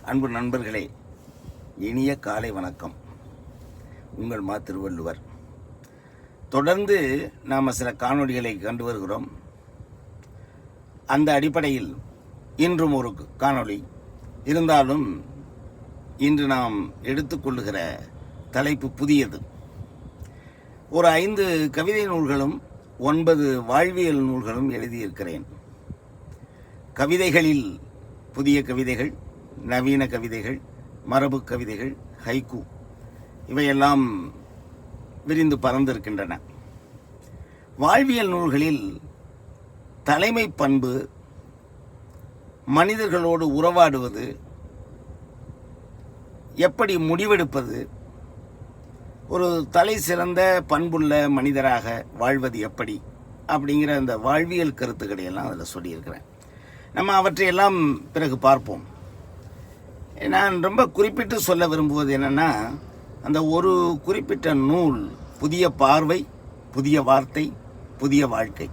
அன்பு நண்பர்களே, இனிய காலை வணக்கம். உங்கள் மா. திருவள்ளுவர். தொடர்ந்து நாம் சில காணொளிகளை கண்டு வருகிறோம். அந்த அடிப்படையில் இன்றும் ஒரு காணொளி இருந்தாலும், இன்று நாம் எடுத்துக்கொள்ளுகிற தலைப்பு புதியது. ஒரு 5 கவிதை நூல்களும் 9 வாழ்வியல் நூல்களும் எழுதியிருக்கிறேன். கவிதைகளில் புதிய கவிதைகள், நவீன கவிதைகள், மரபு கவிதைகள், ஹைக்கூ இவையெல்லாம் விரிந்து பறந்திருக்கின்றன. வாழ்வியல் நூல்களில் தலைமை பண்பு, மனிதர்களோடு உறவாடுவது, எப்படி முடிவெடுப்பது, ஒரு தலை சிறந்த பண்புள்ள மனிதராக வாழ்வது எப்படி அப்படிங்கிற அந்த வாழ்வியல் கருத்துக்களை எல்லாம் அதில் சொல்லியிருக்கிறேன். நம்ம அவற்றையெல்லாம் பிறகு பார்ப்போம். நான் ரொம்ப குறிப்பிட்டு சொல்ல விரும்புவது என்னென்னா, அந்த ஒரு குறிப்பிட்ட நூல் புதிய பார்வை, புதிய வார்த்தை, புதிய வாழ்க்கை.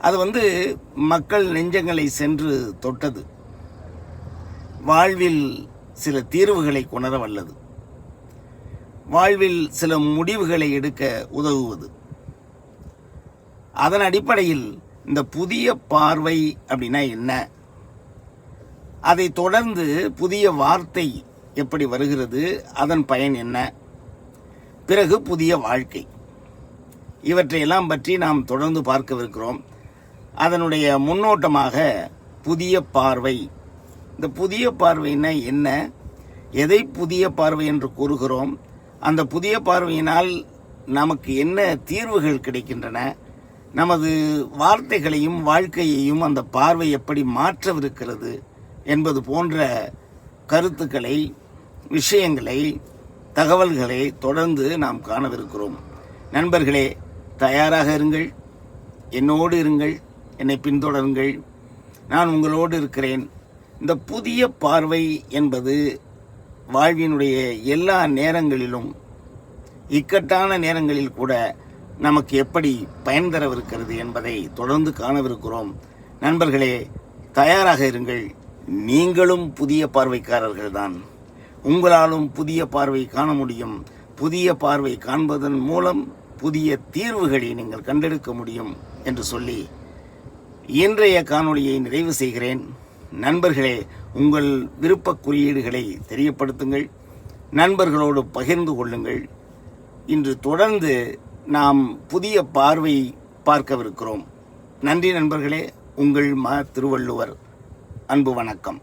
அது மக்கள் நெஞ்சங்களை சென்று தொட்டது. வாழ்வில் சில தீர்வுகளை கொணர வல்லது. வாழ்வில் சில முடிவுகளை எடுக்க உதவுவது. அதன் அடிப்படையில் இந்த புதிய பார்வை அப்படின்னா என்ன, அதை தொடர்ந்து புதிய வார்த்தை எப்படி வருகிறது, அதன் பயன் என்ன, பிறகு புதிய வாழ்க்கை, இவற்றையெல்லாம் பற்றி நாம் தொடர்ந்து பார்க்கவிருக்கிறோம். அதனுடைய முன்னோட்டமாக புதிய பார்வை. இந்த புதிய பார்வைன்னா என்ன, எதை புதிய பார்வை என்று கூறுகிறோம், அந்த புதிய பார்வையினால் நமக்கு என்ன தீர்வுகள் கிடைக்கின்றன, நமது வார்த்தைகளையும் வாழ்க்கையையும் அந்த பார்வை எப்படி மாற்றவிருக்கிறது என்பது போன்ற கருத்துக்களை, விஷயங்களை, தகவல்களை தொடர்ந்து நாம் காணவிருக்கிறோம். நண்பர்களே, தயாராக இருங்கள், என்னோடு இருங்கள், என்னை பின்தொடருங்கள், நான் உங்களோடு இருக்கிறேன். இந்த புதிய பார்வை என்பது வாழ்வினுடைய எல்லா நேரங்களிலும், இக்கட்டான நேரங்களில் கூட நமக்கு எப்படி பயன் தரவிருக்கிறது என்பதை தொடர்ந்து காணவிருக்கிறோம். நண்பர்களே, தயாராக இருங்கள். நீங்களும் புதிய பார்வைக்காரர்கள் தான். உங்களாலும் புதிய பார்வை காண முடியும். புதிய பார்வை காண்பதன் மூலம் புதிய தீர்வுகளை நீங்கள் கண்டெடுக்க முடியும் என்று சொல்லி இன்றைய காணொளியை நிறைவு செய்கிறேன். நண்பர்களே, உங்கள் விருப்ப குறியீடுகளை தெரியப்படுத்துங்கள், நண்பர்களோடு பகிர்ந்து கொள்ளுங்கள். இன்று தொடர்ந்து நாம் புதிய பார்வை பார்க்கவிருக்கிறோம். நன்றி நண்பர்களே. உங்கள் மா. திருவள்ளுவர். அன்பு வணக்கம்.